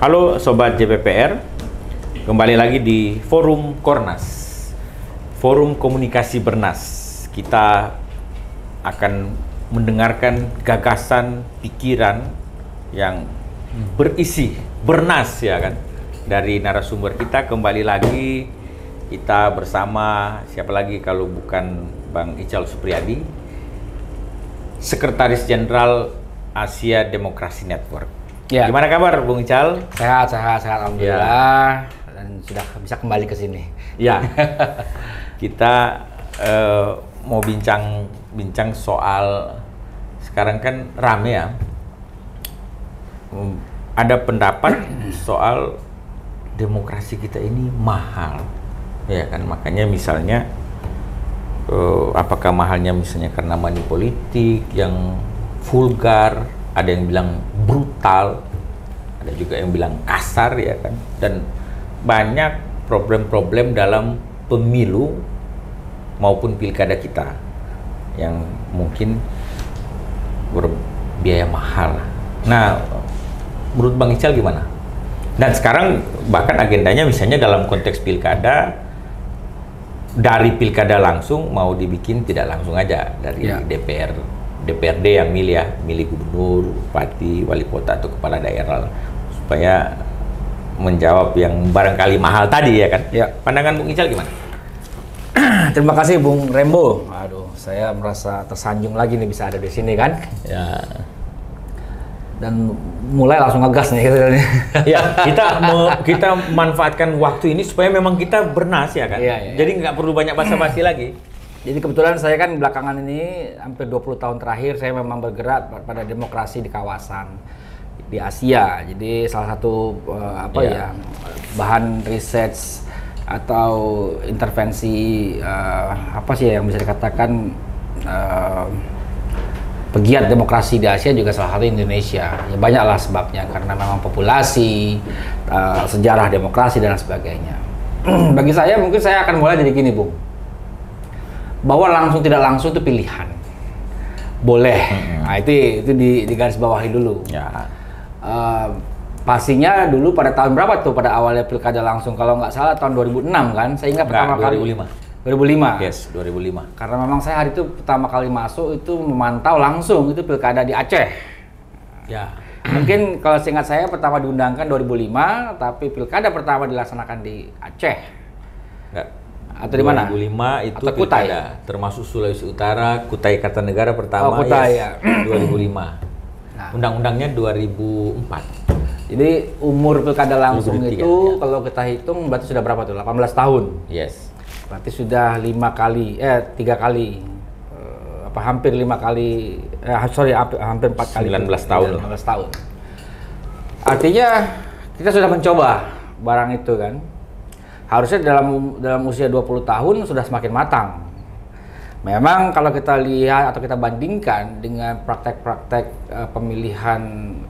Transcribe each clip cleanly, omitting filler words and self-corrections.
Halo Sobat JPPR, kembali lagi di Forum Kornas, Forum Komunikasi Bernas. Kita akan mendengarkan gagasan, pikiran yang berisi, bernas ya kan, dari narasumber kita. Kembali lagi kita bersama, siapa lagi kalau bukan Bang Ical Supriyadi, Sekretaris Jenderal Asia Demokrasi Network. Ya. Gimana kabar Bung Ical? Sehat, alhamdulillah. Dan sudah bisa kembali ke sini. Ya. Kita mau bincang soal, sekarang kan rame ya. Ada pendapat soal demokrasi kita ini mahal. Ya kan, makanya misalnya apakah mahalnya misalnya karena money politik yang vulgar, ada yang bilang brutal, ada juga yang bilang kasar ya kan, dan banyak problem-problem dalam pemilu maupun pilkada kita yang mungkin berbiaya mahal. Nah, menurut Bang Ical gimana? Dan sekarang bahkan agendanya misalnya dalam konteks pilkada, dari pilkada langsung mau dibikin tidak langsung aja dari DPRD yang milih gubernur, bupati, wali kota atau kepala daerah, supaya menjawab yang barangkali mahal tadi ya kan. Ya. Pandangan Bung Ical gimana? Terima kasih Bung Rembo. Aduh, saya merasa tersanjung lagi nih bisa ada di sini kan. Ya. Dan mulai langsung ngegas nih gitu. Ya, kita manfaatkan waktu ini supaya memang kita bernas ya kan. Iya. Jadi nggak perlu banyak basa-basi lagi. Jadi kebetulan saya kan belakangan ini hampir 20 tahun terakhir saya memang bergerak pada demokrasi di kawasan di Asia. Jadi salah satu bahan research atau intervensi apa sih yang bisa dikatakan pegiat demokrasi di Asia juga salah satu Indonesia. Ya banyaklah sebabnya karena memang populasi, sejarah demokrasi dan sebagainya. Bagi saya mungkin saya akan mulai dari gini, Bung. Bahwa langsung tidak langsung itu pilihan. Boleh. Nah, itu di garis bawahi dulu. Ya. Pastinya dulu pada tahun berapa tuh pada awalnya pilkada langsung, kalau nggak salah tahun 2006 kan? Saya ingat pertama kali 2005. Yes, 2005. Karena memang saya hari itu pertama kali masuk itu memantau langsung itu pilkada di Aceh. Ya. Mungkin kalau seingat saya pertama diundangkan 2005, tapi pilkada pertama dilaksanakan di Aceh. Enggak. Atau di mana? 2005 itu atau Kutai, pilkada, termasuk Sulawesi Utara, Kutai Kartanegara pertama. Kutai, ya. 2005. Nah. Undang-undangnya 2004. Jadi umur pilkada langsung 2003, itu ya. kalau kita hitung berarti sudah berapa tuh? 18 tahun. Yes. Berarti sudah 3 kali, hampir 5 kali, hampir 4 kali. 19 tahun. 19 tahun. Artinya kita sudah mencoba barang itu kan. Harusnya dalam usia 20 tahun sudah semakin matang. Memang kalau kita lihat atau kita bandingkan dengan praktek-praktek pemilihan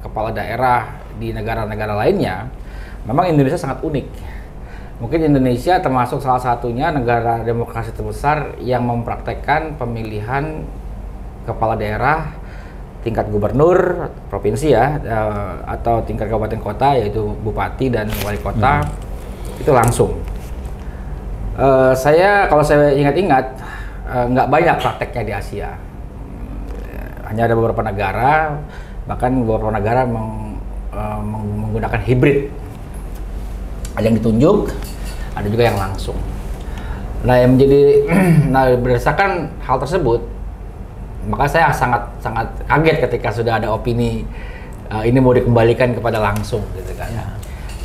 kepala daerah di negara-negara lainnya, memang Indonesia sangat unik. Mungkin Indonesia termasuk salah satunya negara demokrasi terbesar yang mempraktekkan pemilihan kepala daerah tingkat gubernur provinsi ya, atau tingkat kabupaten kota yaitu bupati dan wali kota itu langsung. Kalau saya ingat-ingat nggak banyak prakteknya di Asia. Hanya ada beberapa negara, bahkan beberapa negara menggunakan hibrid. Ada yang ditunjuk, ada juga yang langsung. Nah, yang menjadi berdasarkan hal tersebut, maka saya sangat kaget ketika sudah ada opini ini mau dikembalikan kepada langsung, gitu kan.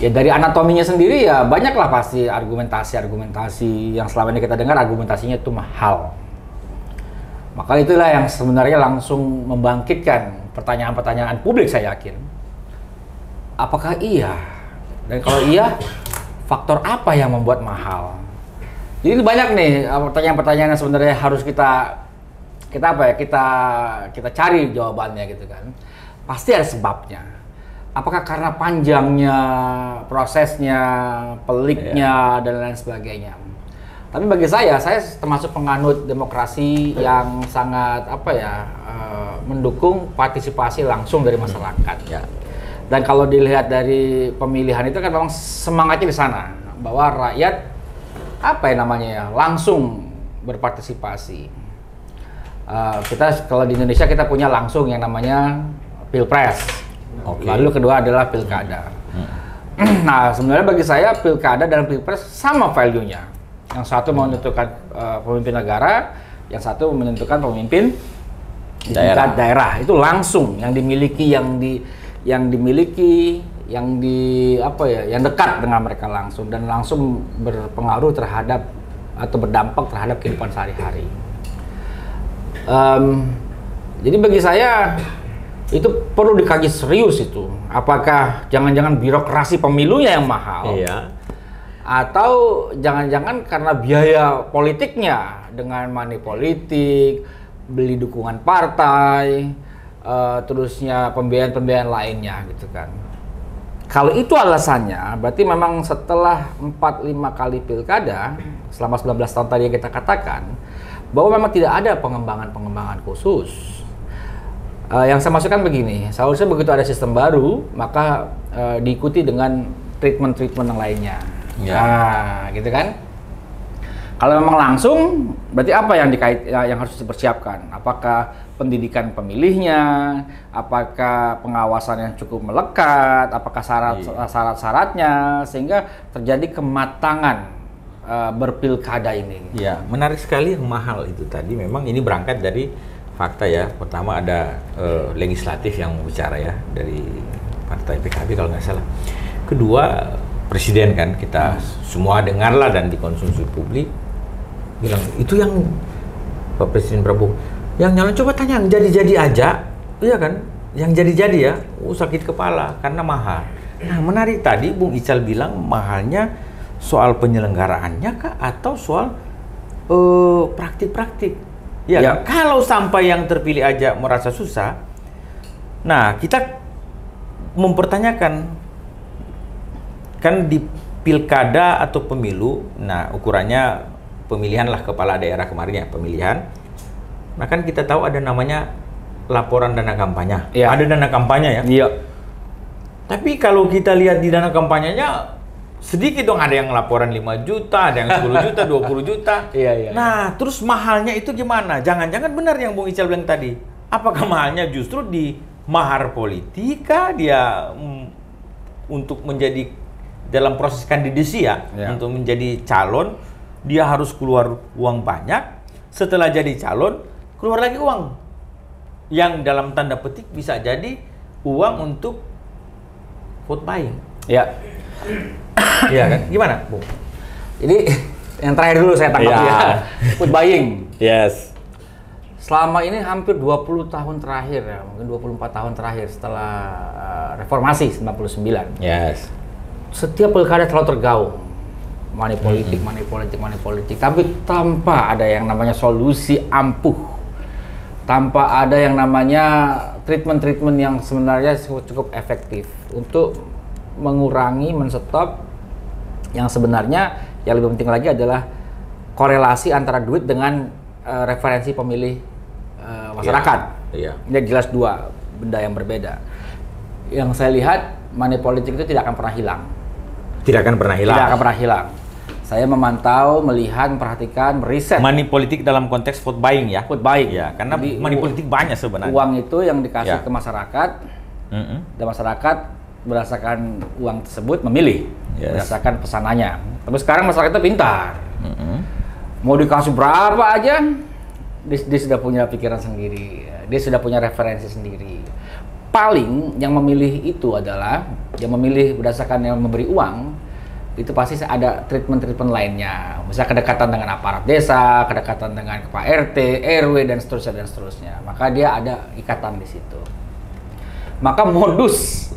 Ya dari anatominya sendiri ya banyaklah pasti argumentasi yang selama ini kita dengar argumentasinya itu mahal. Maka itulah yang sebenarnya langsung membangkitkan pertanyaan-pertanyaan publik, saya yakin. Apakah iya? Dan kalau iya, faktor apa yang membuat mahal? Jadi banyak nih pertanyaan-pertanyaan yang sebenarnya harus kita cari jawabannya gitu kan. Pasti ada sebabnya. Apakah karena panjangnya prosesnya, peliknya dan lain sebagainya. Tapi bagi saya termasuk penganut demokrasi yang sangat mendukung partisipasi langsung dari masyarakat. Ya. Dan kalau dilihat dari pemilihan itu kan memang semangatnya di sana, bahwa rakyat apa ya namanya ya, langsung berpartisipasi. Kita kalau di Indonesia kita punya langsung yang namanya pilpres. Lalu kedua adalah pilkada. Nah, sebenarnya bagi saya pilkada dan pilpres sama value-nya. Yang satu menentukan pemimpin negara, yang satu menentukan pemimpin di tingkat daerah. Itu langsung yang dimiliki, yang dekat dengan mereka langsung dan langsung berpengaruh terhadap atau berdampak terhadap kehidupan sehari-hari. Jadi bagi saya itu perlu dikaji serius itu. Apakah jangan-jangan birokrasi pemilunya yang mahal? Iya. Atau jangan-jangan karena biaya politiknya dengan money politik, beli dukungan partai, terusnya pembiayaan-pembiayaan lainnya gitu kan. Kalau itu alasannya, berarti memang setelah 4-5 kali pilkada selama 19 tahun tadi yang kita katakan, bahwa memang tidak ada pengembangan khusus. Yang saya maksudkan begini, seharusnya begitu ada sistem baru, maka diikuti dengan treatment yang lainnya. Ya. Nah, gitu kan? Kalau memang langsung, berarti apa yang harus dipersiapkan? Apakah pendidikan pemilihnya? Apakah pengawasan yang cukup melekat? Apakah syarat-syaratnya sehingga terjadi kematangan berpilkada ini? Ya, menarik sekali yang mahal itu tadi. Memang ini berangkat dari fakta ya. Pertama ada legislatif yang bicara ya dari partai PKB kalau nggak salah. Kedua presiden kan, kita semua dengarlah dan dikonsumsi publik bilang itu yang Pak Presiden Prabowo yang nyalon, coba tanya yang jadi-jadi aja, iya kan, yang jadi-jadi ya, sakit kepala karena mahal. Nah, menarik tadi Bung Ical bilang mahalnya soal penyelenggaraannya kah atau soal praktik-praktik? Ya, ya. Kalau sampai yang terpilih aja merasa susah, nah kita mempertanyakan kan di pilkada atau pemilu, nah ukurannya pemilihan lah kepala daerah kemarin ya, pemilihan. Nah kan kita tahu ada namanya laporan dana kampanye, ya. Ada dana kampanye ya. Iya. Tapi kalau kita lihat di dana kampanyenya sedikit dong, ada yang laporan 5 juta, ada yang 10 juta, 20 juta. Iya. Nah, terus mahalnya itu gimana? Jangan-jangan benar yang Bung Ical bilang tadi. Apakah mahalnya justru di mahar politika dia untuk menjadi dalam proses kandidasi ya, untuk menjadi calon dia harus keluar uang banyak, setelah jadi calon keluar lagi uang yang dalam tanda petik bisa jadi uang untuk vote buying. Ya. Iya kan? Gimana, Bu? Ini yang terakhir dulu saya tangkap ya. Vote buying. Yes. Selama ini hampir 20 tahun terakhir ya, mungkin 24 tahun terakhir setelah reformasi 99. Yes. Setiap pilkada terlalu tergaung. Money politik, tapi tanpa ada yang namanya solusi ampuh, tanpa ada yang namanya treatment yang sebenarnya cukup efektif untuk mengurangi, menstop yang sebenarnya yang lebih penting lagi adalah korelasi antara duit dengan referensi pemilih masyarakat. Iya. Ini jelas dua benda yang berbeda. Yang saya lihat money politik itu tidak akan pernah hilang. Tidak akan pernah hilang. Saya memantau, melihat, memperhatikan, meriset. Money politik dalam konteks vote buying ya? Vote buying. Ya, karena money politik banyak sebenarnya. Uang itu yang dikasih ke masyarakat, dan masyarakat berdasarkan uang tersebut memilih, berdasarkan pesanannya. Tapi sekarang masyarakat itu pintar. Mau dikasih berapa aja, dia sudah punya pikiran sendiri, dia sudah punya referensi sendiri. Paling yang memilih itu adalah, yang memilih berdasarkan yang memberi uang, itu pasti ada treatment lainnya. Misalnya kedekatan dengan aparat desa, kedekatan dengan Pak RT, RW, dan seterusnya. Maka dia ada ikatan di situ. Maka modus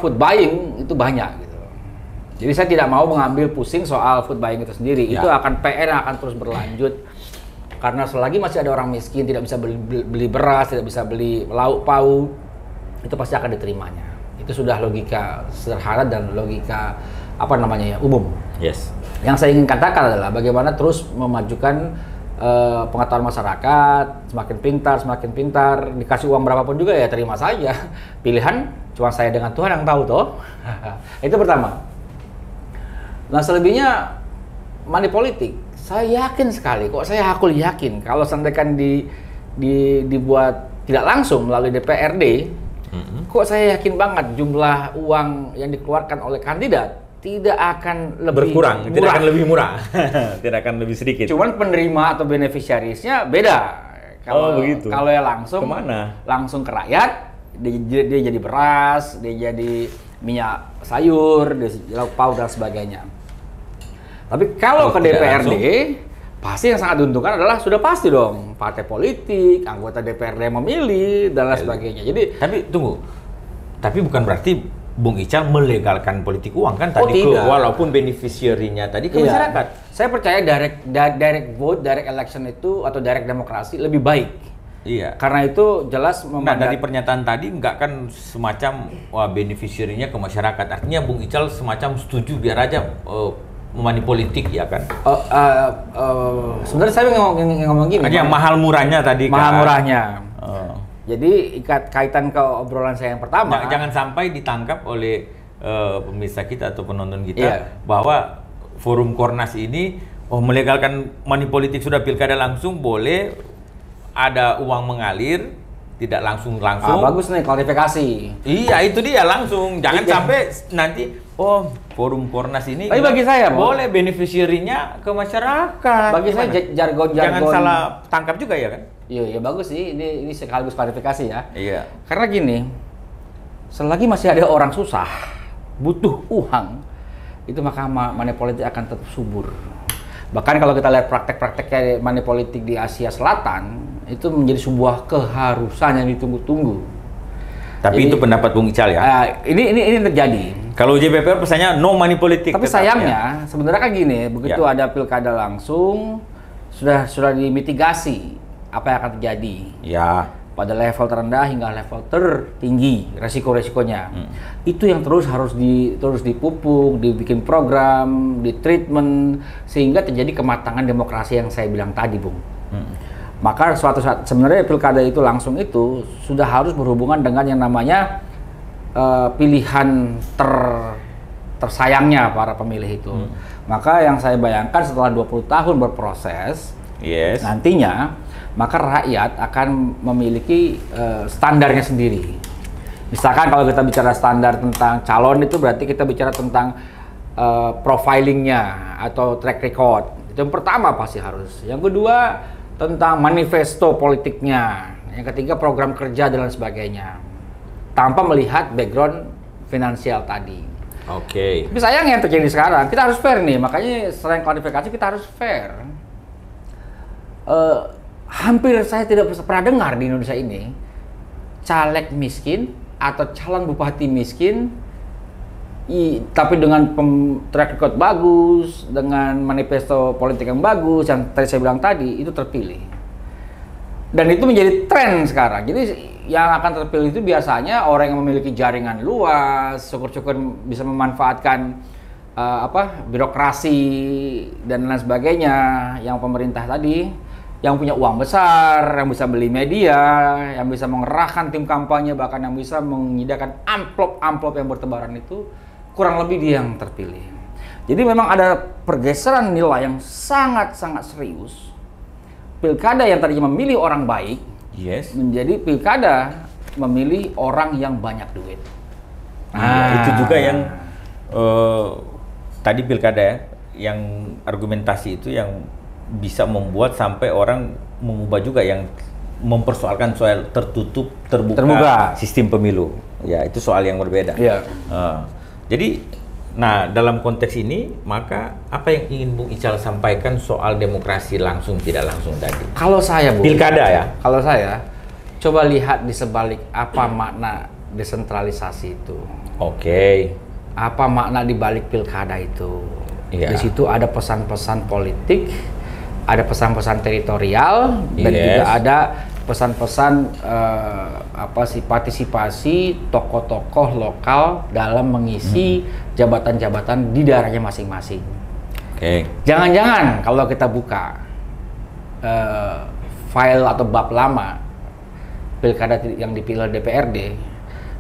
food buying itu banyak gitu. Jadi saya tidak mau mengambil pusing soal food buying itu sendiri. Itu akan PR yang akan terus berlanjut. Karena selagi masih ada orang miskin, tidak bisa beli beras, tidak bisa beli lauk pauk, itu pasti akan diterimanya. Itu sudah logika sederhana dan logika umum. Yes. Yang saya ingin katakan adalah bagaimana terus memajukan pengetahuan masyarakat, semakin pintar, dikasih uang berapapun juga ya terima saja. Pilihan cuma saya dengan Tuhan yang tahu toh. Itu pertama. Nah selebihnya money politik, saya yakin sekali, kok saya yakin kalau seandainya dibuat tidak langsung melalui DPRD, kok saya yakin banget jumlah uang yang dikeluarkan oleh kandidat tidak akan lebih berkurang, murah. tidak akan lebih murah, tidak akan lebih sedikit. Cuman penerima atau beneficiariesnya beda. Kalau begitu. Kalau ya langsung kemana? Langsung ke rakyat, dia jadi beras, dia jadi minyak sayur, dia lauk pauk dan sebagainya. Tapi kalau ke DPRD, pasti yang sangat diuntungkan adalah sudah pasti dong partai politik, anggota DPRD yang memilih dan lain sebagainya. Jadi, tapi tunggu, tapi bukan berarti Bung Ical melegalkan politik uang kan tadi, walaupun beneficiary-nya tadi ke masyarakat. Saya percaya direct vote, direct election itu atau direct demokrasi lebih baik. Iya. Karena itu jelas dari pernyataan tadi nggak kan semacam beneficiary-nya ke masyarakat. Artinya Bung Ical semacam setuju biar aja money politik ya kan? Sebenarnya saya ngomong gini. Hanya mahal murahnya tadi kan. Mahal murahnya. Jadi kaitan ke obrolan saya yang pertama. Jangan sampai ditangkap oleh pemirsa kita atau penonton kita bahwa forum Kornas ini melegalkan money politik sudah pilkada langsung boleh, ada uang mengalir tidak langsung. Bagus nih klarifikasi. Iya itu dia langsung. Jangan sampai nanti forum Kornas ini. Tapi bagi saya boleh beneficiary-nya ke masyarakat. Bagi saya jargon. Jangan salah tangkap juga ya kan? Iya bagus sih, ini sekaligus klarifikasi ya. Iya. Karena gini, selagi masih ada orang susah, butuh uang, itu maka money politik akan tetap subur. Bahkan kalau kita lihat praktek-praktek money politik di Asia Selatan, itu menjadi sebuah keharusan yang ditunggu-tunggu. Tapi itu pendapat Bung Ical ya? Ini terjadi. Kalau JPPR pesannya no money politik. Tapi sayangnya, sebenarnya kan gini, begitu ada pilkada langsung, sudah dimitigasi apa yang akan terjadi. Ya. Pada level terendah hingga level tertinggi resiko-resikonya. Itu yang harus dipupuk, dibikin program, di treatment sehingga terjadi kematangan demokrasi yang saya bilang tadi, Bung. Maka suatu saat sebenarnya pilkada itu langsung itu sudah harus berhubungan dengan yang namanya pilihan tersayangnya para pemilih itu. Maka yang saya bayangkan setelah 20 tahun berproses, nantinya maka rakyat akan memiliki standarnya sendiri. Misalkan kalau kita bicara standar tentang calon itu berarti kita bicara tentang profilingnya atau track record. Itu yang pertama pasti harus. Yang kedua tentang manifesto politiknya. Yang ketiga program kerja dan lain sebagainya. Tanpa melihat background finansial tadi. Oke. Tapi sayang yang terjadi sekarang, kita harus fair nih. Makanya selain kualifikasi kita harus fair. Hampir saya tidak pernah dengar di Indonesia ini caleg miskin atau calon bupati miskin tapi dengan track record bagus, dengan manifesto politik yang bagus yang tadi saya bilang tadi itu terpilih. Dan itu menjadi tren sekarang. Jadi yang akan terpilih itu biasanya orang yang memiliki jaringan luas, syukur-syukur bisa memanfaatkan birokrasi dan lain sebagainya yang pemerintah tadi, yang punya uang besar, yang bisa beli media, yang bisa mengerahkan tim kampanye, bahkan yang bisa menyediakan amplop-amplop yang bertebaran itu, kurang lebih dia yang terpilih. Jadi memang ada pergeseran nilai yang sangat-sangat serius. Pilkada yang tadinya memilih orang baik, menjadi pilkada memilih orang yang banyak duit. Itu juga yang tadi pilkada yang argumentasi itu yang bisa membuat sampai orang mengubah juga yang mempersoalkan soal tertutup terbuka sistem pemilu. Ya, itu soal yang berbeda. Jadi dalam konteks ini maka apa yang ingin Bung Ical sampaikan soal demokrasi langsung tidak langsung tadi? Kalau saya, Bung, pilkada ya. Kalau saya coba lihat di sebalik apa makna desentralisasi itu. Apa makna di balik pilkada itu? Di situ ada pesan-pesan politik, ada pesan-pesan teritorial, dan juga ada pesan-pesan partisipasi tokoh-tokoh lokal dalam mengisi jabatan-jabatan di daerahnya masing-masing. Jangan-jangan kalau kita buka file atau bab lama pilkada yang dipilih DPRD,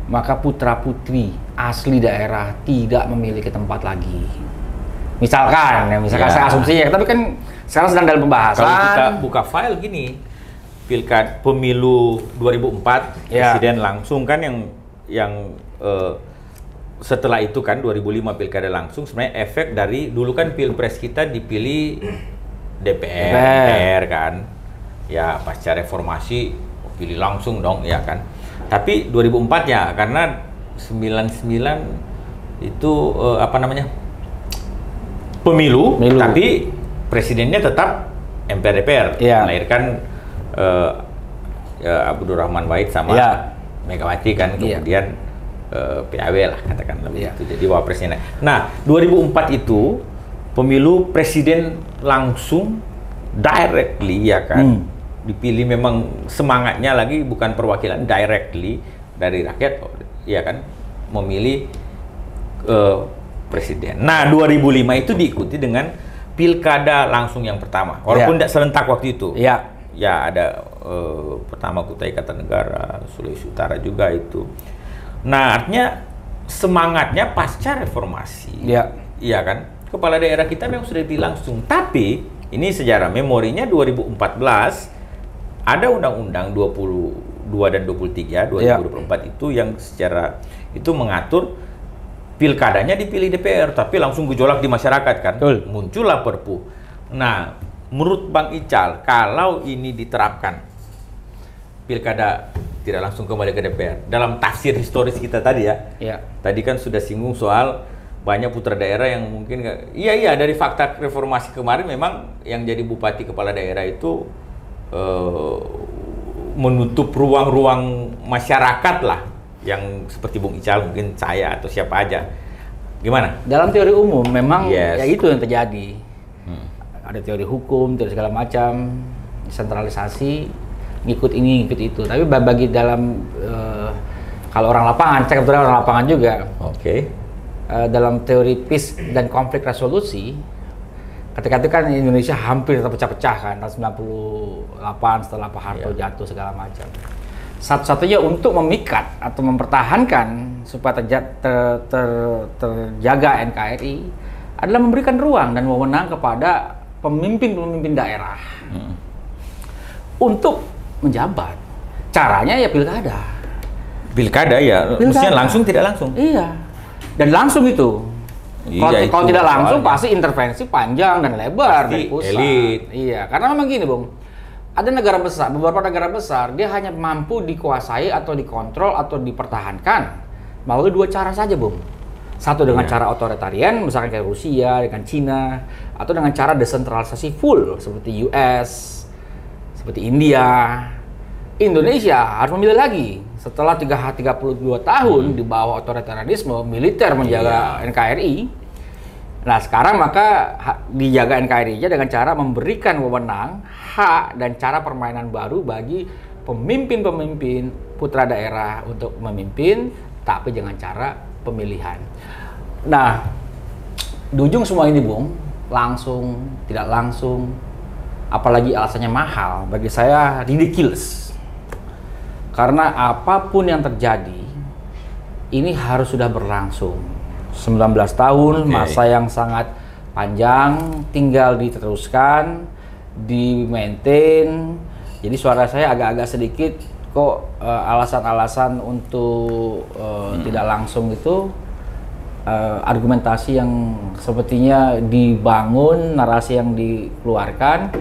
maka putra-putri asli daerah tidak memiliki tempat lagi. Misalkan saya asumsinya, tapi kan sekarang sedang dalam pembahasan. Kalau kita buka file gini, pemilu 2004 presiden langsung kan yang setelah itu kan 2005 pilkada langsung, sebenarnya efek dari dulu kan pilpres kita dipilih DPR kan, ya pasca reformasi pilih langsung dong ya kan. Tapi 2004 ya karena 99 itu pemilu, tapi presidennya tetap MPR DPR, melahirkan Abdurrahman Wahid sama Megawati kan, kemudian PAW lah katakan lebih itu, jadi wapresnya. Nah 2004 itu pemilu presiden langsung directly ya kan, dipilih, memang semangatnya lagi bukan perwakilan, directly dari rakyat ya kan, memilih presiden. Nah 2005 itu diikuti dengan pilkada langsung yang pertama, walaupun tidak serentak waktu itu. Ya ada pertama Kutai Kartanegara, Sulawesi Utara juga itu. Nah artinya semangatnya pasca reformasi, iya kan, kepala daerah kita memang sudah dipilih langsung. Tapi ini sejarah memorinya 2014 ada Undang-Undang 22 dan 23 2024 itu yang secara itu mengatur pilkadanya dipilih DPR, tapi langsung gejolak di masyarakat kan, muncullah Perpu. Nah menurut Bang Ical, kalau ini diterapkan pilkada tidak langsung kembali ke DPR dalam tafsir historis kita tadi tadi kan sudah singgung soal banyak putra daerah yang mungkin dari fakta reformasi kemarin memang yang jadi bupati kepala daerah itu menutup ruang-ruang masyarakat lah, yang seperti Bung Ical, mungkin saya atau siapa aja. Gimana? Dalam teori umum memang ya itu yang terjadi. Ada teori hukum, teori segala macam, sentralisasi, ngikut ini, ngikut itu. Tapi bagi dalam kalau orang lapangan, saya kebetulan orang lapangan juga. Dalam teori peace dan konflik resolusi, ketika itu kan Indonesia hampir terpecah-pecah kan, tahun 98 setelah Pak Harto jatuh segala macam. Satu-satunya untuk memikat atau mempertahankan supaya terjaga NKRI adalah memberikan ruang dan wewenang kepada pemimpin-pemimpin daerah untuk menjabat. Caranya ya pilkada. Pilkada ya, mestinya langsung tidak langsung. Iya. Dan langsung itu. Kalau tidak langsung pasti intervensi panjang dan lebar dari pusat. Elit. Iya, karena memang gini, Bung. Ada negara besar, beberapa negara besar, dia hanya mampu dikuasai atau dikontrol atau dipertahankan melalui dua cara saja, Bung. Satu dengan cara otoritarian, misalkan kayak Rusia dengan Cina, atau dengan cara desentralisasi full seperti US, seperti India. Indonesia harus memilih lagi. Setelah 32 tahun di bawah otoritarianisme, militer menjaga NKRI. Nah sekarang maka dijaga NKRI-nya dengan cara memberikan wewenang, hak, dan cara permainan baru bagi pemimpin-pemimpin putra daerah untuk memimpin, tapi dengan cara pemilihan. Nah, di ujung semua ini, Bung, langsung, tidak langsung, apalagi alasannya mahal, bagi saya ridiculous. Karena apapun yang terjadi, ini harus sudah berlangsung. 19 tahun, masa yang sangat panjang, tinggal diteruskan, di-maintain. Jadi suara saya agak-agak sedikit kok alasan-alasan untuk tidak langsung itu argumentasi yang sepertinya dibangun, narasi yang dikeluarkan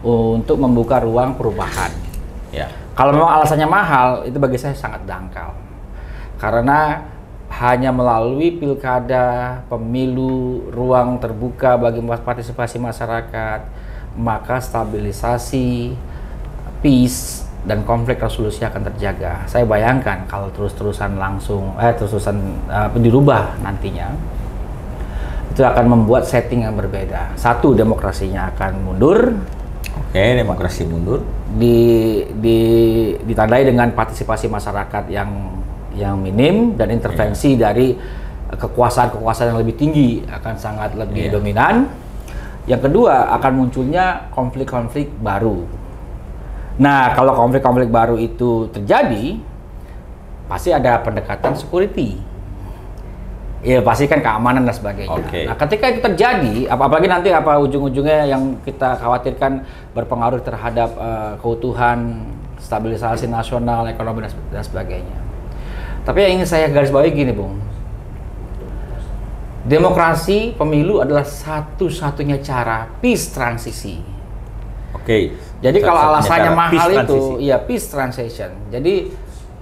untuk membuka ruang perubahan. Kalau memang alasannya mahal, itu bagi saya sangat dangkal. Karena hanya melalui pilkada, pemilu, ruang terbuka bagi partisipasi masyarakat, maka stabilisasi, peace, dan konflik resolusi akan terjaga. Saya bayangkan kalau terus-terusan dirubah nantinya, itu akan membuat setting yang berbeda. Satu, demokrasinya akan mundur. Demokrasi mundur. Ditandai dengan partisipasi masyarakat yang minim dan intervensi dari kekuasaan-kekuasaan yang lebih tinggi akan sangat lebih dominan. Yang kedua, akan munculnya konflik-konflik baru. Nah, kalau konflik-konflik baru itu terjadi, pasti ada pendekatan security. Ya, pasti kan keamanan dan sebagainya. Oke. Nah, ketika itu terjadi, apalagi nanti ujung-ujungnya yang kita khawatirkan berpengaruh terhadap keutuhan, stabilisasi nasional, ekonomi dan sebagainya. Tapi yang ingin saya garis bawahi gini, Bung. Demokrasi pemilu adalah satu-satunya cara peace transisi. Oke. Jadi kalau alasannya mahal peace itu, transisi. ya peace transition. Jadi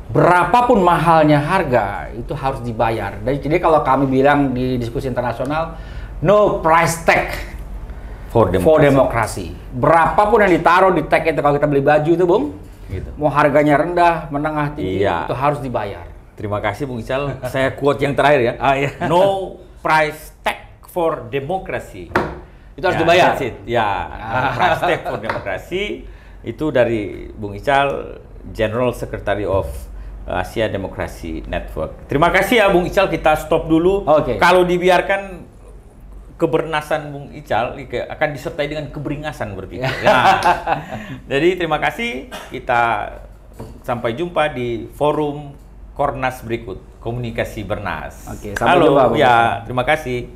berapapun mahalnya harga itu harus dibayar. Jadi kalau kami bilang di diskusi internasional, no price tag For demokrasi. Berapapun yang ditaruh di tag itu, kalau kita beli baju itu, Bung, Gitu. mau harganya rendah, menengah, tinggi, Iya. itu harus dibayar. Terima kasih Bung Ical. Saya quote yang terakhir ya. Iya. No price tag for democracy. Itu harus dibayar. That's it. Ya, no price tag for democracy itu dari Bung Ical, General Secretary of Asia Demokrasi Network. Terima kasih ya Bung Ical, kita stop dulu. Oke. Kalau dibiarkan kebernasan Bung Ical akan disertai dengan keberingasan berpikir. Nah, jadi terima kasih, kita sampai jumpa di forum Kornas berikut, Komunikasi Bernas. Oke, sampai Halo, jumpa, Bung. ya, terima kasih.